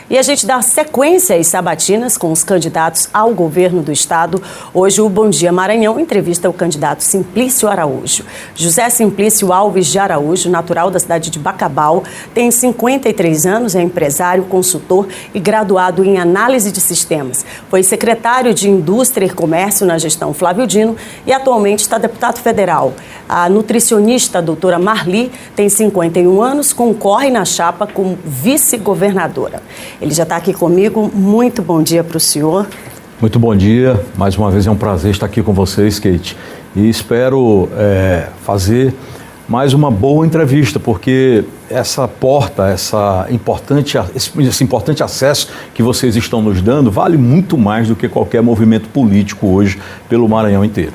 E a gente dá sequência às sabatinas com os candidatos ao governo do estado. Hoje o Bom Dia Maranhão entrevista o candidato Simplício Araújo. José Simplício Alves de Araújo, natural da cidade de Bacabal, tem 53 anos, é empresário, consultor e graduado em análise de sistemas. Foi secretário de Indústria e Comércio na gestão Flávio Dino e atualmente está deputado federal. A nutricionista doutora Marli tem 51 anos, concorre na chapa como vice-governadora. Ele já está aqui comigo. Muito bom dia para o senhor. Muito bom dia. Mais uma vez é um prazer estar aqui com vocês, Kate. E espero fazer mais uma boa entrevista, porque essa porta, esse importante acesso que vocês estão nos dando vale muito mais do que qualquer movimento político hoje pelo Maranhão inteiro.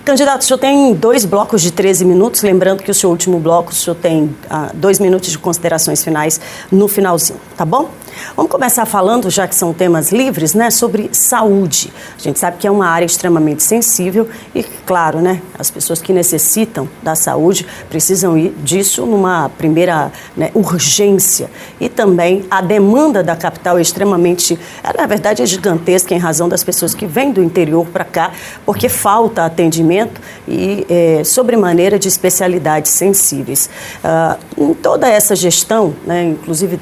Candidato, o senhor tem 2 blocos de 13 minutos, lembrando que o seu último bloco, o senhor tem 2 minutos de considerações finais no finalzinho, tá bom? Vamos começar falando, já que são temas livres, né, sobre saúde. A gente sabe que é uma área extremamente sensível e, claro, né, as pessoas que necessitam da saúde precisam ir disso numa primeira, né, urgência. E também a demanda da capital é extremamente, na verdade é gigantesca em razão das pessoas que vêm do interior para cá, porque falta atendimento e sobremaneira de especialidades sensíveis. Em toda essa gestão, né, inclusive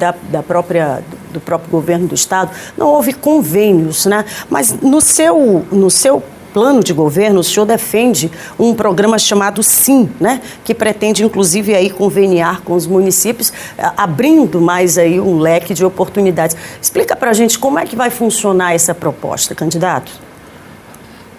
do próprio governo do estado, não houve convênios, né? Mas no seu plano de governo, o senhor defende um programa chamado SIM, né? Que pretende, inclusive, aí conveniar com os municípios, abrindo mais aí um leque de oportunidades. Explica pra gente como é que vai funcionar essa proposta, candidato.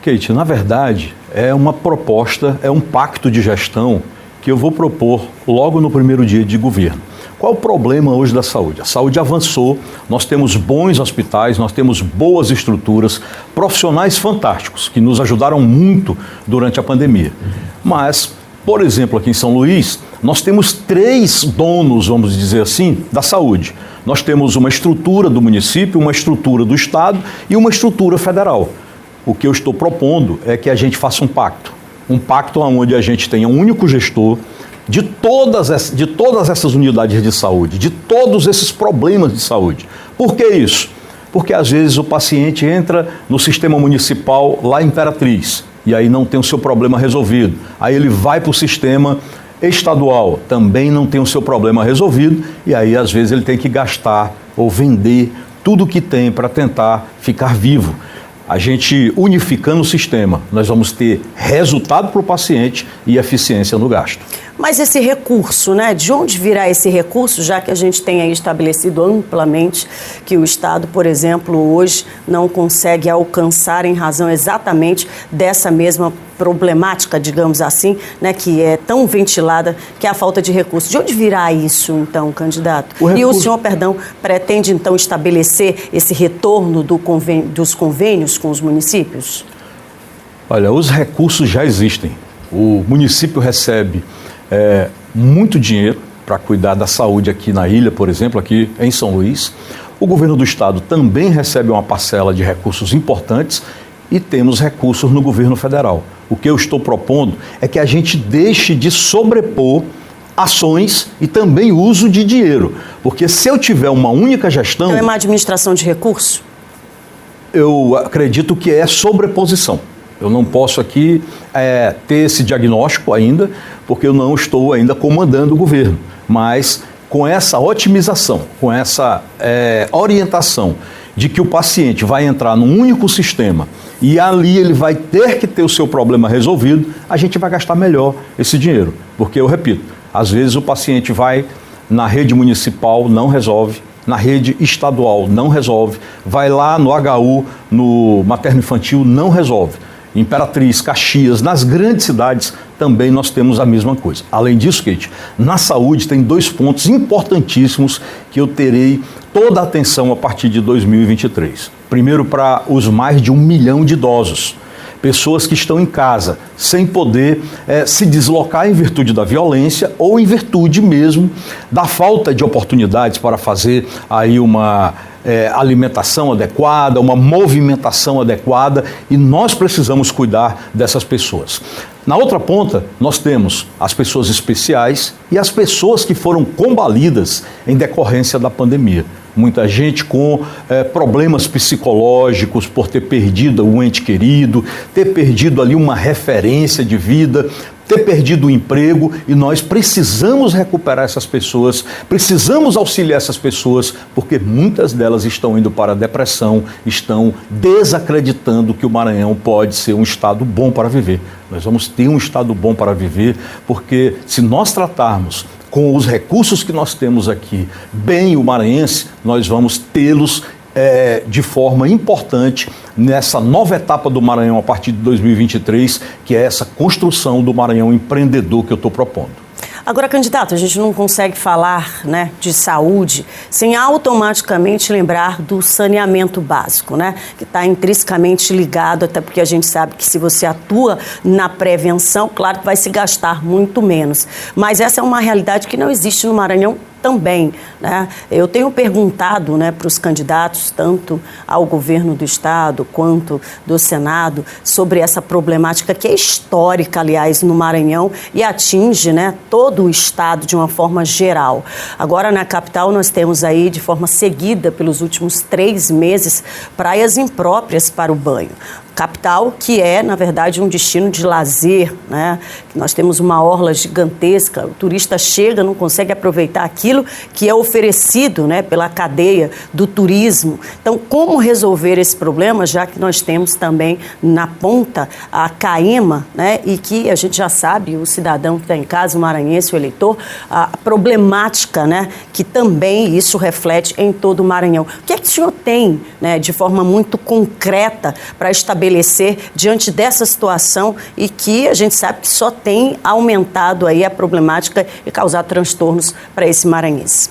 Kate, na verdade, é uma proposta, é um pacto de gestão que eu vou propor logo no primeiro dia de governo. Qual o problema hoje da saúde? A saúde avançou, nós temos bons hospitais, nós temos boas estruturas, profissionais fantásticos que nos ajudaram muito durante a pandemia. Mas, por exemplo, aqui em São Luís, nós temos 3 donos, vamos dizer assim, da saúde. Nós temos uma estrutura do município, uma estrutura do estado e uma estrutura federal. O que eu estou propondo é que a gente faça um pacto onde a gente tenha um único gestor de todas essas unidades de saúde, de todos esses problemas de saúde. Por que isso? Porque às vezes o paciente entra no sistema municipal lá em Imperatriz e aí não tem o seu problema resolvido. Aí ele vai para o sistema estadual, também não tem o seu problema resolvido e aí às vezes ele tem que gastar ou vender tudo que tem para tentar ficar vivo. A gente unificando o sistema, nós vamos ter resultado para o paciente e eficiência no gasto. Mas esse recurso, né? De onde virá esse recurso, já que a gente tem aí estabelecido amplamente que o Estado, por exemplo, hoje não consegue alcançar em razão exatamente dessa mesma problemática, digamos assim, né? Que é tão ventilada, que é a falta de recursos. De onde virá isso, então, candidato? E o senhor, pretende, então, estabelecer esse retorno dos convênios com os municípios? Olha, os recursos já existem. O município recebe muito dinheiro para cuidar da saúde aqui na ilha, por exemplo, aqui em São Luís. O governo do estado também recebe uma parcela de recursos importantes e temos recursos no governo federal. O que eu estou propondo é que a gente deixe de sobrepor ações e também uso de dinheiro, porque se eu tiver uma única gestão... Então é uma administração de recursos? Eu acredito que é sobreposição. Eu não posso aqui ter esse diagnóstico ainda, porque eu não estou ainda comandando o governo. Mas com essa otimização, com essa orientação de que o paciente vai entrar num único sistema e ali ele vai ter que ter o seu problema resolvido, a gente vai gastar melhor esse dinheiro. Porque, eu repito, às vezes o paciente vai na rede municipal, não resolve, na rede estadual não resolve, vai lá no HU, no materno-infantil, não resolve. Imperatriz, Caxias, nas grandes cidades também nós temos a mesma coisa. Além disso, Kate, na saúde tem 2 pontos importantíssimos que eu terei toda a atenção a partir de 2023. Primeiro, para os mais de 1 milhão de idosos. Pessoas que estão em casa, sem poder se deslocar em virtude da violência ou em virtude mesmo da falta de oportunidades para fazer aí uma alimentação adequada, uma movimentação adequada, e nós precisamos cuidar dessas pessoas. Na outra ponta, nós temos as pessoas especiais e as pessoas que foram combalidas em decorrência da pandemia. muita gente com problemas psicológicos por ter perdido um ente querido, ter perdido ali uma referência de vida, ter perdido o emprego, e nós precisamos recuperar essas pessoas, precisamos auxiliar essas pessoas, porque muitas delas estão indo para a depressão, estão desacreditando que o Maranhão pode ser um estado bom para viver. Nós vamos ter um estado bom para viver, porque se nós tratarmos com os recursos que nós temos aqui bem o maranhense, nós vamos tê-los de forma importante nessa nova etapa do Maranhão a partir de 2023, que é essa construção do Maranhão empreendedor que eu estou propondo. Agora, candidato, a gente não consegue falar, né, de saúde sem automaticamente lembrar do saneamento básico, né, que está intrinsecamente ligado, até porque a gente sabe que se você atua na prevenção, claro que vai se gastar muito menos. Mas essa é uma realidade que não existe no Maranhão também, né? Eu tenho perguntado, né, para os candidatos, tanto ao governo do estado quanto do Senado, sobre essa problemática que é histórica, aliás, no Maranhão e atinge, né, todo o estado de uma forma geral. Agora, na capital, nós temos aí, de forma seguida, pelos últimos 3 meses, praias impróprias para o banho. Capital, que é, na verdade, um destino de lazer, né? Nós temos uma orla gigantesca, o turista chega, não consegue aproveitar aquilo que é oferecido, né, pela cadeia do turismo. Então, como resolver esse problema, já que nós temos também na ponta a CAEMA, né, e que a gente já sabe, o cidadão que está em casa, o maranhense, o eleitor, a problemática, né, que também isso reflete em todo o Maranhão. O que é que o senhor tem, né, de forma muito concreta para estabelecer diante dessa situação e que a gente sabe que só tem aumentado aí a problemática e causado transtornos para esse maranhense?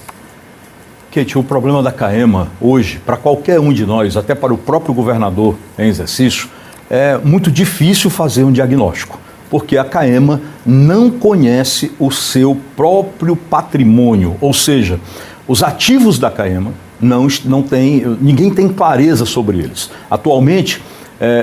Kate, o problema da CAEMA hoje, para qualquer um de nós, até para o próprio governador em exercício, é muito difícil fazer um diagnóstico, porque a CAEMA não conhece o seu próprio patrimônio, ou seja, os ativos da CAEMA ninguém tem clareza sobre eles. Atualmente,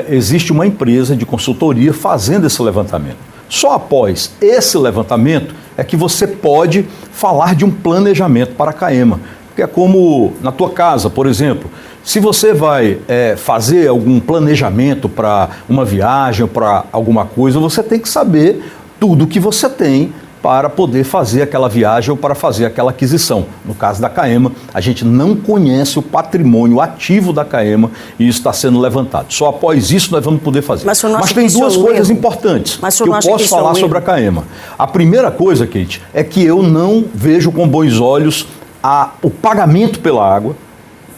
existe uma empresa de consultoria fazendo esse levantamento. Só após esse levantamento é que você pode falar de um planejamento para a CAEMA. Porque é como na tua casa, por exemplo, se você vai fazer algum planejamento para uma viagem ou para alguma coisa, você tem que saber tudo que você tem para poder fazer aquela viagem ou para fazer aquela aquisição. No caso da CAEMA, a gente não conhece o patrimônio ativo da CAEMA e isso está sendo levantado. Só após isso nós vamos poder fazer. Mas tem duas coisas importantes que eu posso falar sobre a CAEMA. A primeira coisa, Kate, é que eu não vejo com bons olhos o pagamento pela água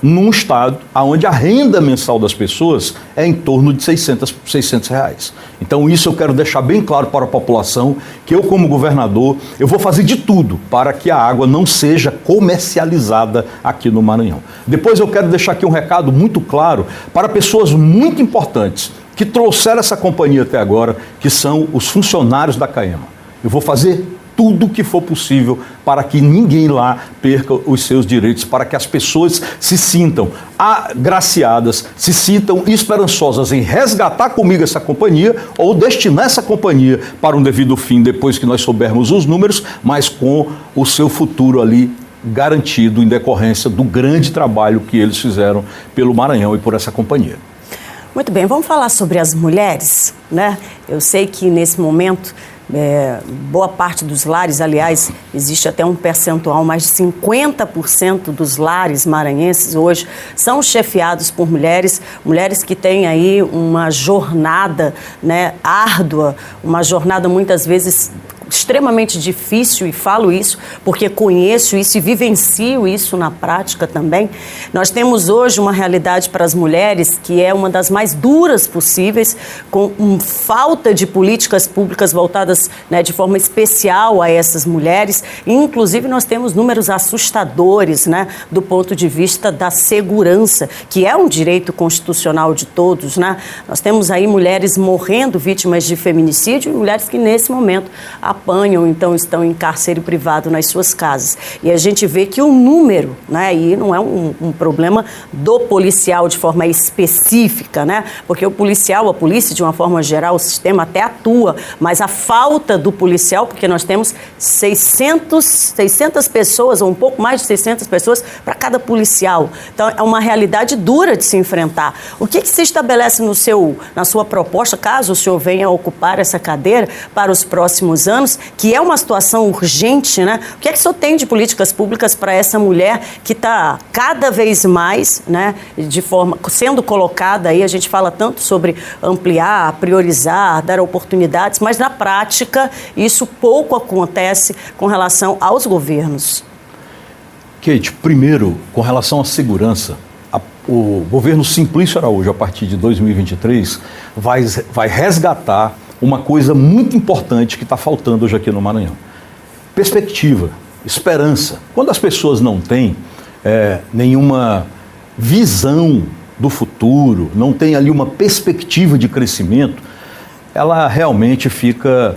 num estado onde a renda mensal das pessoas é em torno de R$600 reais. Então isso eu quero deixar bem claro para a população, que eu como governador, eu vou fazer de tudo para que a água não seja comercializada aqui no Maranhão. Depois eu quero deixar aqui um recado muito claro para pessoas muito importantes que trouxeram essa companhia até agora, que são os funcionários da CAEMA. Eu vou fazer tudo o que for possível para que ninguém lá perca os seus direitos, para que as pessoas se sintam agraciadas, se sintam esperançosas em resgatar comigo essa companhia ou destinar essa companhia para um devido fim depois que nós soubermos os números, mas com o seu futuro ali garantido em decorrência do grande trabalho que eles fizeram pelo Maranhão e por essa companhia. Muito bem, vamos falar sobre as mulheres, né? Eu sei que nesse momento boa parte dos lares, aliás, existe até um percentual, mais de 50% dos lares maranhenses hoje são chefiados por mulheres que têm aí uma jornada, né, árdua, uma jornada muitas vezes extremamente difícil, e falo isso porque conheço isso e vivencio isso na prática também. Nós temos hoje uma realidade para as mulheres que é uma das mais duras possíveis, com falta de políticas públicas voltadas, né, de forma especial a essas mulheres. E, inclusive, nós temos números assustadores, né, do ponto de vista da segurança, que é um direito constitucional de todos, né? Nós temos aí mulheres morrendo vítimas de feminicídio e mulheres que, nesse momento, a apanham, então estão em cárcere privado nas suas casas. E a gente vê que o número, né, e não é um problema do policial de forma específica, né, porque o policial, a polícia, de uma forma geral, o sistema até atua, mas a falta do policial, porque nós temos 600 pessoas, ou um pouco mais de 600 pessoas para cada policial. Então, é uma realidade dura de se enfrentar. O que se estabelece na sua proposta, caso o senhor venha ocupar essa cadeira para os próximos anos, que é uma situação urgente, né? O que é que o senhor tem de políticas públicas para essa mulher que está cada vez mais, né, de forma, sendo colocada aí, a gente fala tanto sobre ampliar, priorizar, dar oportunidades, mas na prática isso pouco acontece com relação aos governos. Kate, primeiro, com relação à segurança, o governo Simplício Araújo, a partir de 2023, vai resgatar uma coisa muito importante que está faltando hoje aqui no Maranhão. Perspectiva, esperança. Quando as pessoas não têm nenhuma visão do futuro, não tem ali uma perspectiva de crescimento, ela realmente fica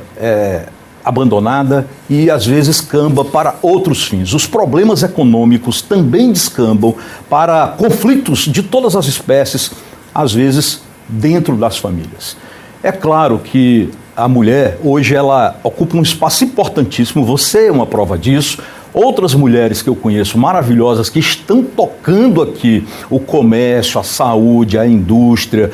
abandonada e às vezes camba para outros fins. Os problemas econômicos também descambam para conflitos de todas as espécies, às vezes dentro das famílias. É claro que a mulher hoje ela ocupa um espaço importantíssimo, você é uma prova disso. Outras mulheres que eu conheço maravilhosas que estão tocando aqui o comércio, a saúde, a indústria,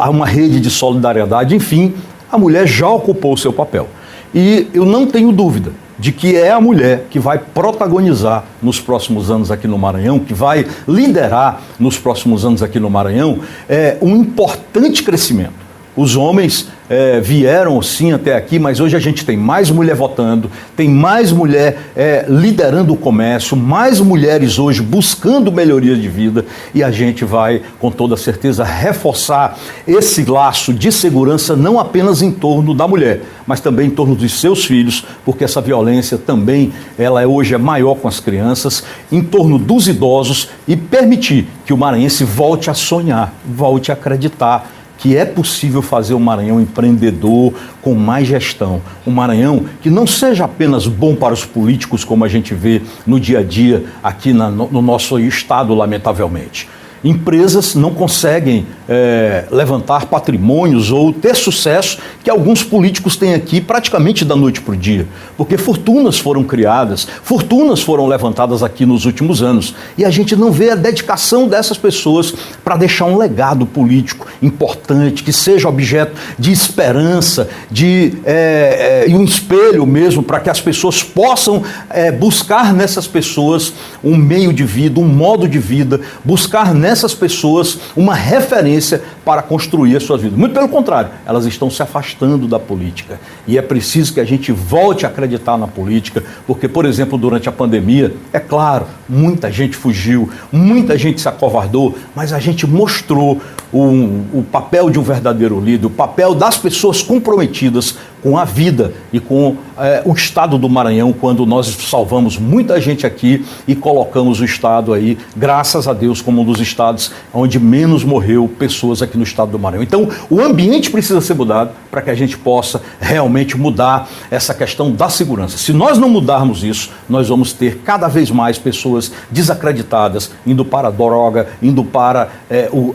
uma rede de solidariedade, enfim, a mulher já ocupou o seu papel. E eu não tenho dúvida de que é a mulher que vai protagonizar nos próximos anos aqui no Maranhão, que vai liderar nos próximos anos aqui no Maranhão, um importante crescimento. Os homens vieram sim até aqui, mas hoje a gente tem mais mulher votando, tem mais mulher liderando o comércio, mais mulheres hoje buscando melhoria de vida e a gente vai, com toda certeza, reforçar esse laço de segurança não apenas em torno da mulher, mas também em torno dos seus filhos, porque essa violência também, hoje é maior com as crianças, em torno dos idosos e permitir que o maranhense volte a sonhar, volte a acreditar que é possível fazer um Maranhão empreendedor, com mais gestão. Um Maranhão que não seja apenas bom para os políticos, como a gente vê no dia a dia aqui no nosso estado, lamentavelmente. Empresas não conseguem levantar patrimônios ou ter sucesso que alguns políticos têm aqui praticamente da noite para o dia, porque fortunas foram criadas, fortunas foram levantadas aqui nos últimos anos e a gente não vê a dedicação dessas pessoas para deixar um legado político importante, que seja objeto de esperança, e um espelho mesmo para que as pessoas possam buscar nessas pessoas um meio de vida, um modo de vida, buscar nessas pessoas uma referência para construir as suas vidas. Muito pelo contrário, elas estão se afastando da política. E é preciso que a gente volte a acreditar na política, porque, por exemplo, durante a pandemia, é claro, muita gente fugiu, muita gente se acovardou, mas a gente mostrou o papel de um verdadeiro líder, o papel das pessoas comprometidas com a vida e com o estado do Maranhão, quando nós salvamos muita gente aqui e colocamos o estado aí, graças a Deus, como um dos estados onde menos morreu pessoas aqui no estado do Maranhão. Então, o ambiente precisa ser mudado para que a gente possa realmente mudar essa questão da segurança. Se nós não mudarmos isso, nós vamos ter cada vez mais pessoas desacreditadas, indo para a droga, indo para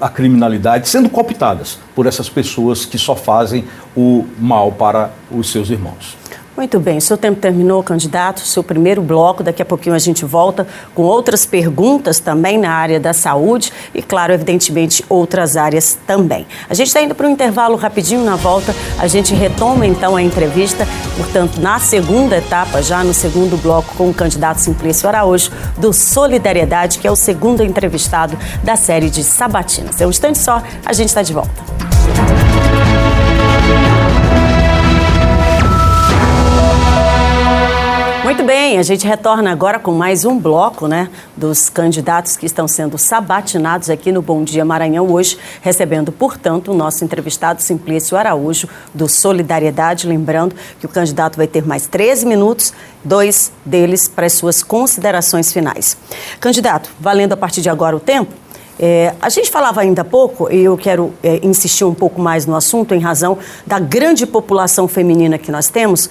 a criminalidade, sendo cooptadas por essas pessoas que só fazem o mal para os seus irmãos. Muito bem, o seu tempo terminou, candidato, seu primeiro bloco, daqui a pouquinho a gente volta com outras perguntas também na área da saúde e, claro, evidentemente, outras áreas também. A gente está indo para um intervalo rapidinho, na volta a gente retoma então a entrevista, portanto, na segunda etapa, já no segundo bloco, com o candidato Simplício Araújo, do Solidariedade, que é o segundo entrevistado da série de Sabatinas. É um instante só, a gente está de volta. Muito bem, a gente retorna agora com mais um bloco, né, dos candidatos que estão sendo sabatinados aqui no Bom Dia Maranhão hoje, recebendo, portanto, o nosso entrevistado Simplício Araújo, do Solidariedade. Lembrando que o candidato vai ter mais 13 minutos, 2 deles para as suas considerações finais. Candidato, valendo a partir de agora o tempo, A gente falava ainda há pouco, e eu quero insistir um pouco mais no assunto, em razão da grande população feminina que nós temos.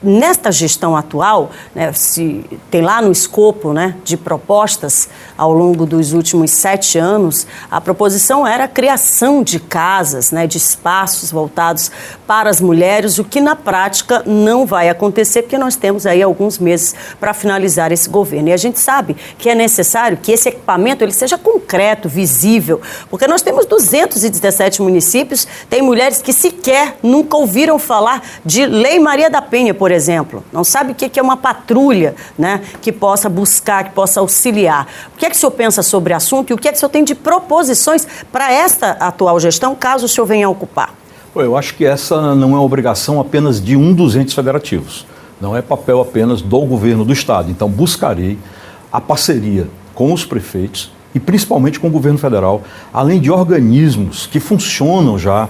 Nesta gestão atual, né, se tem lá no escopo, né, de propostas ao longo dos últimos 7 anos, a proposição era a criação de casas, né, de espaços voltados para as mulheres, o que na prática não vai acontecer, porque nós temos aí alguns meses para finalizar esse governo. E a gente sabe que é necessário que esse equipamento ele seja concreto, visível, porque nós temos 217 municípios, tem mulheres que sequer nunca ouviram falar de Lei Maria da Penha, por exemplo. Não sabe o que é uma patrulha, né, que possa buscar, que possa auxiliar. O que é que o senhor pensa sobre o assunto e o que é que o senhor tem de proposições para esta atual gestão, caso o senhor venha a ocupar? Eu acho que essa não é obrigação apenas de um dos entes federativos. Não é papel apenas do governo do estado. Então, buscarei a parceria com os prefeitos e principalmente com o governo federal, além de organismos que funcionam já,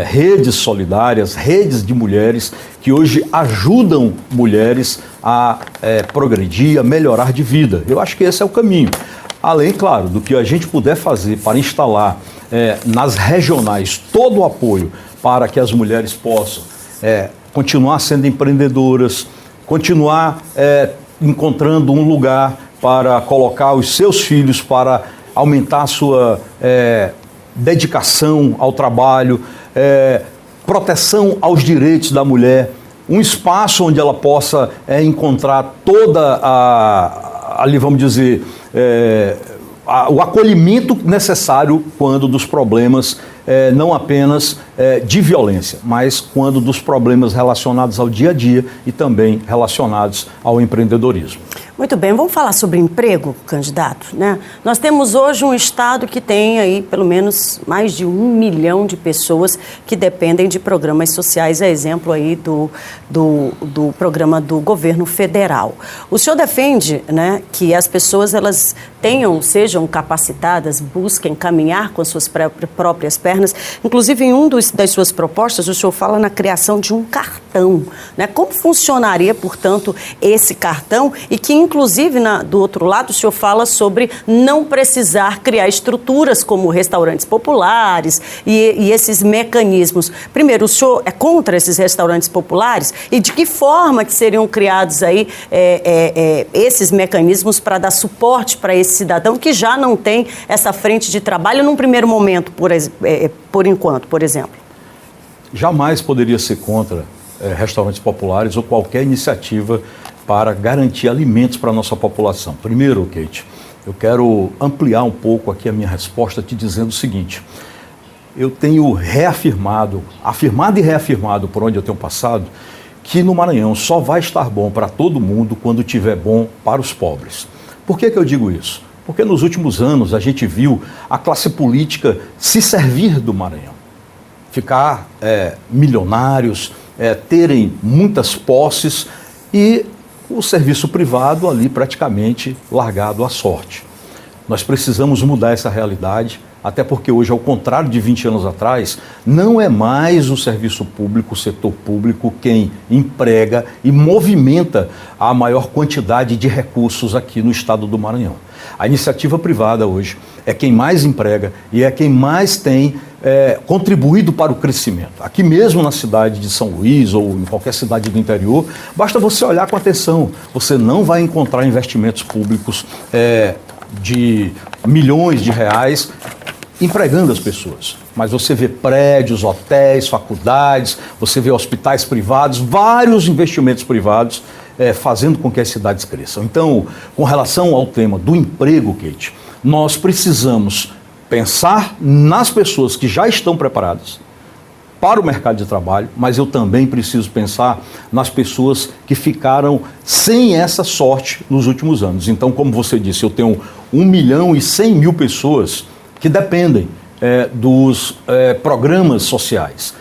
redes solidárias, redes de mulheres que hoje ajudam mulheres a progredir, a melhorar de vida. Eu acho que esse é o caminho. Além, claro, do que a gente puder fazer para instalar nas regionais todo o apoio para que as mulheres possam continuar sendo empreendedoras, continuar encontrando um lugar para colocar os seus filhos, para aumentar a sua dedicação ao trabalho, proteção aos direitos da mulher, um espaço onde ela possa encontrar toda ali vamos dizer, o acolhimento necessário quando dos problemas, não apenas de violência, mas quando dos problemas relacionados ao dia a dia e também relacionados ao empreendedorismo. Muito bem, vamos falar sobre emprego, candidato, né? Nós temos hoje um estado que tem aí pelo menos mais de 1 milhão de pessoas que dependem de programas sociais, a exemplo aí do programa do governo federal. O senhor defende, né, que as pessoas elas sejam capacitadas, busquem caminhar com as suas próprias pernas. Inclusive, em das suas propostas, o senhor fala na criação de um cartão, né? Como funcionaria, portanto, esse cartão e que, inclusive, do outro lado, o senhor fala sobre não precisar criar estruturas como restaurantes populares e esses mecanismos. Primeiro, o senhor é contra esses restaurantes populares? E de que forma que seriam criados aí esses mecanismos para dar suporte para esse cidadão que já não tem essa frente de trabalho num primeiro momento, por enquanto, por exemplo? Jamais poderia ser contra restaurantes populares ou qualquer iniciativa para garantir alimentos para a nossa população. Primeiro, Kate, eu quero ampliar um pouco aqui a minha resposta te dizendo o seguinte: eu tenho afirmado e reafirmado por onde eu tenho passado, que no Maranhão só vai estar bom para todo mundo quando tiver bom para os pobres. Por que eu digo isso? Porque nos últimos anos a gente viu a classe política se servir do Maranhão, ficar milionários, terem muitas posses e o serviço privado ali praticamente largado à sorte. Nós precisamos mudar essa realidade, até porque hoje, ao contrário de 20 anos atrás, não é mais o serviço público, o setor público, quem emprega e movimenta a maior quantidade de recursos aqui no estado do Maranhão. A iniciativa privada hoje é quem mais emprega e é quem mais tem contribuído para o crescimento. Aqui mesmo na cidade de São Luís ou em qualquer cidade do interior, basta você olhar com atenção. Você não vai encontrar investimentos públicos de milhões de reais empregando as pessoas. Mas você vê prédios, hotéis, faculdades, você vê hospitais privados, vários investimentos privados fazendo com que as cidades cresçam. Então, com relação ao tema do emprego, Kate, nós precisamos pensar nas pessoas que já estão preparadas para o mercado de trabalho, mas eu também preciso pensar nas pessoas que ficaram sem essa sorte nos últimos anos. Então, como você disse, eu tenho 1.100.000 pessoas que dependem dos programas sociais.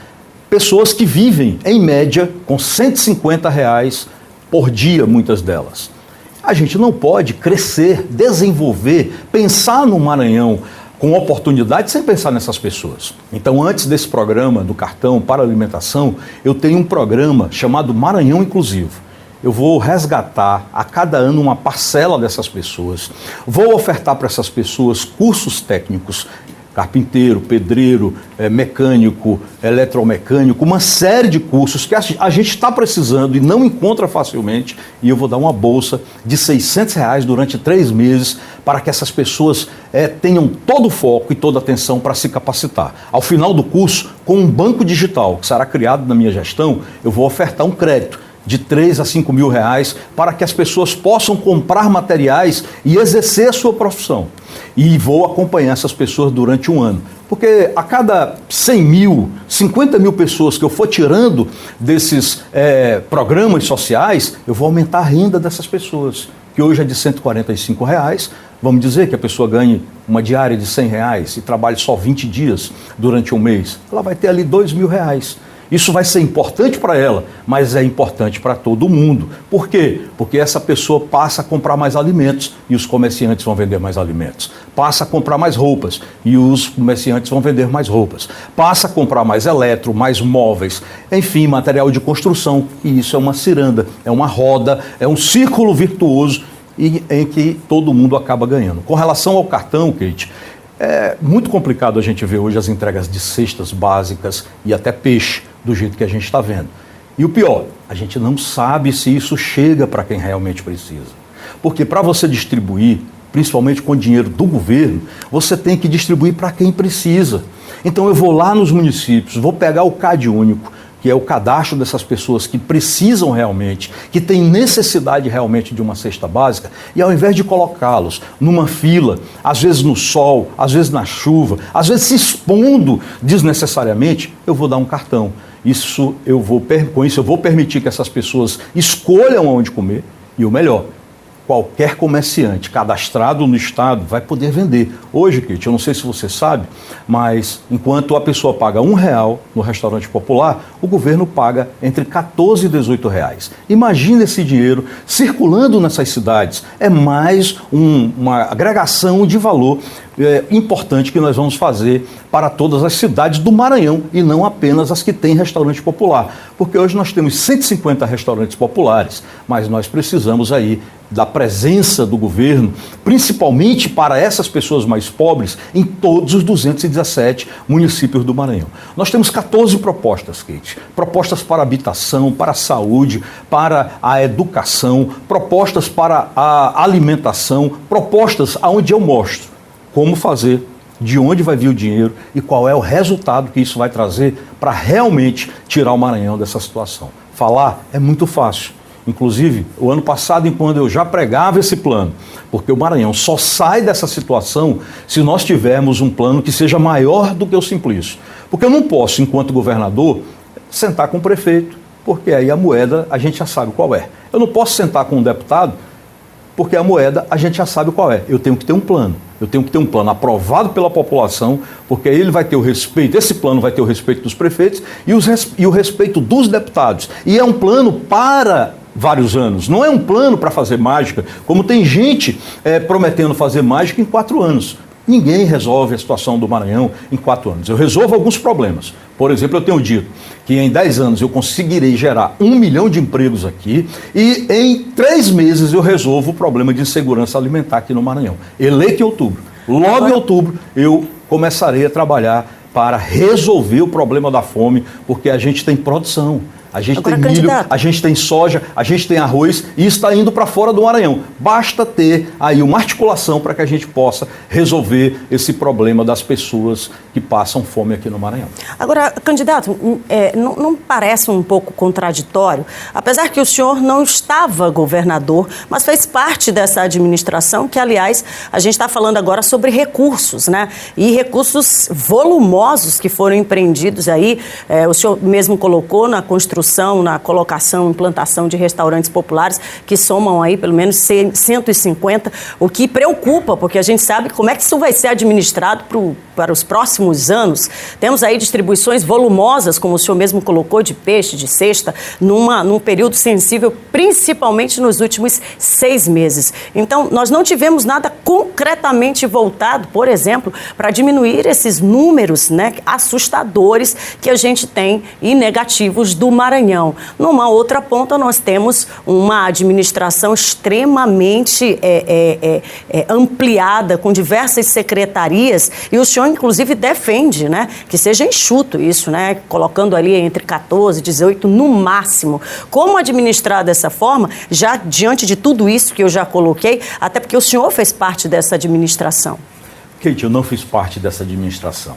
Pessoas que vivem, em média, com R$150 por dia, muitas delas. A gente não pode crescer, desenvolver, pensar no Maranhão com oportunidade sem pensar nessas pessoas. Então, antes desse programa do cartão para alimentação, eu tenho um programa chamado Maranhão Inclusivo, eu vou resgatar a cada ano uma parcela dessas pessoas, vou ofertar para essas pessoas cursos técnicos, carpinteiro, pedreiro, mecânico, eletromecânico, uma série de cursos que a gente está precisando e não encontra facilmente, e eu vou dar uma bolsa de R$600 durante 3 meses para que essas pessoas tenham todo o foco e toda a atenção para se capacitar. Ao final do curso, com um banco digital que será criado na minha gestão, eu vou ofertar um crédito de R$3 a R$5.000 para que as pessoas possam comprar materiais e exercer a sua profissão. E vou acompanhar essas pessoas durante um ano. Porque a cada 100 mil, 50 mil pessoas que eu for tirando desses programas sociais, eu vou aumentar a renda dessas pessoas, que hoje é de R$145. Vamos dizer que a pessoa ganhe uma diária de R$100 e trabalhe só 20 dias durante um mês. Ela vai ter ali R$2.000. Isso vai ser importante para ela, mas é importante para todo mundo. Por quê? Porque essa pessoa passa a comprar mais alimentos e os comerciantes vão vender mais alimentos. Passa a comprar mais roupas e os comerciantes vão vender mais roupas. Passa a comprar mais eletro, mais móveis, enfim, material de construção. E isso é uma ciranda, é uma roda, é um círculo virtuoso em que todo mundo acaba ganhando. Com relação ao cartão, Kate, é muito complicado a gente ver hoje as entregas de cestas básicas e até peixe, do jeito que a gente está vendo. E o pior, a gente não sabe se isso chega para quem realmente precisa. Porque para você distribuir, principalmente com dinheiro do governo, você tem que distribuir para quem precisa. Então eu vou lá nos municípios, vou pegar o CAD único, que é o cadastro dessas pessoas que precisam realmente, que têm necessidade realmente de uma cesta básica, e ao invés de colocá-los numa fila, às vezes no sol, às vezes na chuva, às vezes se expondo desnecessariamente, eu vou dar um cartão. Com isso eu vou permitir que essas pessoas escolham onde comer, e o melhor, qualquer comerciante cadastrado no estado vai poder vender. Hoje, Kate, eu não sei se você sabe, mas enquanto a pessoa paga R$1 no restaurante popular, o governo paga entre R$14 e R$18. Imagina esse dinheiro circulando nessas cidades. É mais uma agregação de valor importante que nós vamos fazer para todas as cidades do Maranhão e não apenas as que têm restaurante popular. Porque hoje nós temos 150 restaurantes populares, mas nós precisamos aí da presença do governo, principalmente para essas pessoas mais pobres, em todos os 217 municípios do Maranhão. Nós temos 14 propostas, Kate. Propostas para a habitação, para a saúde, para a educação, propostas para a alimentação, propostas onde eu mostro como fazer, de onde vai vir o dinheiro e qual é o resultado que isso vai trazer para realmente tirar o Maranhão dessa situação. Falar é muito fácil. Inclusive, o ano passado, enquanto eu já pregava esse plano, porque o Maranhão só sai dessa situação se nós tivermos um plano que seja maior do que o Simplício. Porque eu não posso, enquanto governador, sentar com o prefeito, porque aí a moeda a gente já sabe qual é. Eu não posso sentar com um deputado, porque a moeda a gente já sabe qual é. Eu tenho que ter um plano. Eu tenho que ter um plano aprovado pela população, porque aí ele vai ter o respeito, esse plano vai ter o respeito dos prefeitos e o respeito dos deputados. E é um plano para vários anos, não é um plano para fazer mágica, como tem gente prometendo fazer mágica em 4 anos. Ninguém resolve a situação do Maranhão em 4 anos. Eu resolvo alguns problemas. Por exemplo, eu tenho dito que em 10 anos eu conseguirei gerar 1 milhão de empregos aqui e em 3 meses eu resolvo o problema de insegurança alimentar aqui no Maranhão. Eleito em outubro. Logo em outubro eu começarei a trabalhar para resolver o problema da fome, porque a gente tem produção. A gente tem milho, a gente tem soja, a gente tem arroz e está indo para fora do Maranhão. Basta ter aí uma articulação para que a gente possa resolver esse problema das pessoas que passam fome aqui no Maranhão. Agora, candidato, não parece um pouco contraditório, apesar que o senhor não estava governador, mas fez parte dessa administração, que, aliás, a gente está falando agora sobre recursos, né? E recursos volumosos que foram empreendidos aí, o senhor mesmo colocou na construção, na colocação, implantação de restaurantes populares, que somam aí pelo menos 150, o que preocupa, porque a gente sabe como é que isso vai ser administrado para os próximos anos. Temos aí distribuições volumosas, como o senhor mesmo colocou, de peixe, de cesta, num período sensível, principalmente nos últimos 6 meses. Então, nós não tivemos nada concretamente voltado, por exemplo, para diminuir esses números, né, assustadores que a gente tem e negativos do Maranhão. Maranhão. Numa outra ponta, nós temos uma administração extremamente ampliada, com diversas secretarias, e o senhor, inclusive, defende, né, que seja enxuto isso, né, colocando ali entre 14 e 18 no máximo. Como administrar dessa forma, já diante de tudo isso que eu já coloquei, até porque o senhor fez parte dessa administração? Kate, eu não fiz parte dessa administração.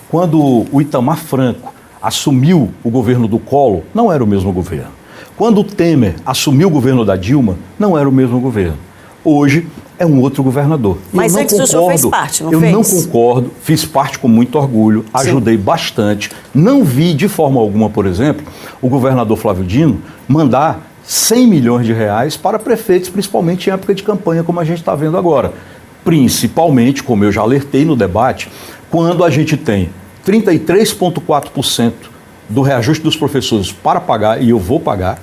Quando o Itamar Franco assumiu o governo do Collor, não era o mesmo governo. Quando o Temer assumiu o governo da Dilma, não era o mesmo governo. Hoje é um outro governador. Mas antes o senhor fez parte, não fez? Eu não concordo, fiz parte com muito orgulho, ajudei bastante. Não vi de forma alguma, por exemplo, o governador Flávio Dino mandar 100 milhões de reais para prefeitos, principalmente em época de campanha, como a gente está vendo agora. Principalmente, como eu já alertei no debate, quando a gente tem 33,4% do reajuste dos professores para pagar, e eu vou pagar,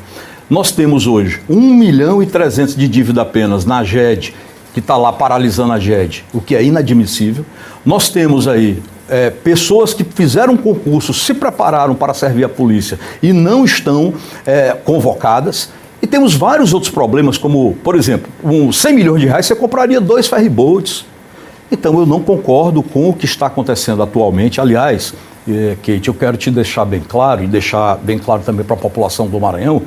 nós temos hoje 1,3 milhão de dívida apenas na GED, que está lá paralisando a GED, o que é inadmissível. Nós temos aí pessoas que fizeram concurso, se prepararam para servir a polícia e não estão convocadas. E temos vários outros problemas, como, por exemplo, 100 milhões de reais você compraria 2 ferryboats. Então eu não concordo com o que está acontecendo atualmente. Aliás, Kate, eu quero te deixar bem claro, e deixar bem claro também para a população do Maranhão,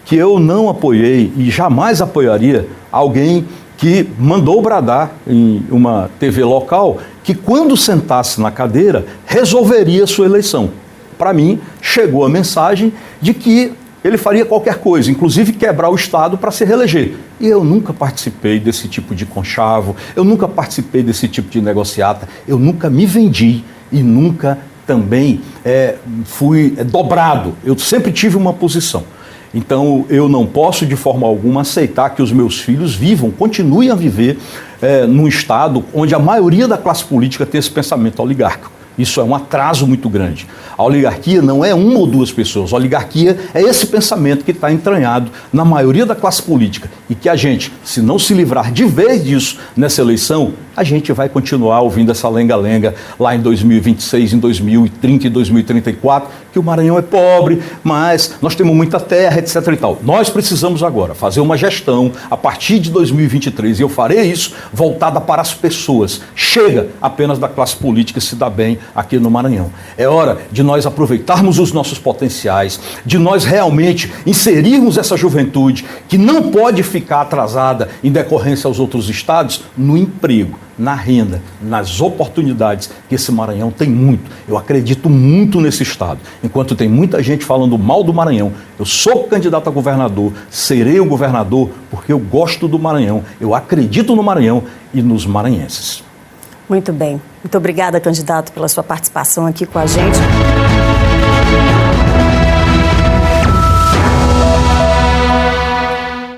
que eu não apoiei e jamais apoiaria alguém que mandou bradar em uma TV local que, quando sentasse na cadeira, resolveria a sua eleição. Para mim, chegou a mensagem de que ele faria qualquer coisa, inclusive quebrar o Estado para se reeleger. E eu nunca participei desse tipo de conchavo, eu nunca participei desse tipo de negociata, eu nunca me vendi e nunca também fui dobrado. Eu sempre tive uma posição. Então, eu não posso, de forma alguma, aceitar que os meus filhos vivam, continuem a viver num Estado onde a maioria da classe política tem esse pensamento oligárquico. Isso é um atraso muito grande. A oligarquia não é uma ou duas pessoas. A oligarquia é esse pensamento que está entranhado na maioria da classe política. E que a gente, se não se livrar de vez disso nessa eleição, a gente vai continuar ouvindo essa lenga-lenga lá em 2026, em 2030 e 2034, que o Maranhão é pobre, mas nós temos muita terra, etc. e tal. Nós precisamos agora fazer uma gestão a partir de 2023, e eu farei isso voltada para as pessoas. Chega apenas da classe política se dar bem aqui no Maranhão. É hora de nós aproveitarmos os nossos potenciais, de nós realmente inserirmos essa juventude que não pode ficar atrasada em decorrência aos outros estados no emprego, na renda, nas oportunidades que esse Maranhão tem muito. Eu acredito muito nesse estado. Enquanto tem muita gente falando mal do Maranhão, eu sou candidato a governador, serei o governador porque eu gosto do Maranhão, eu acredito no Maranhão e nos maranhenses. Muito bem. Muito obrigada, candidato, pela sua participação aqui com a gente.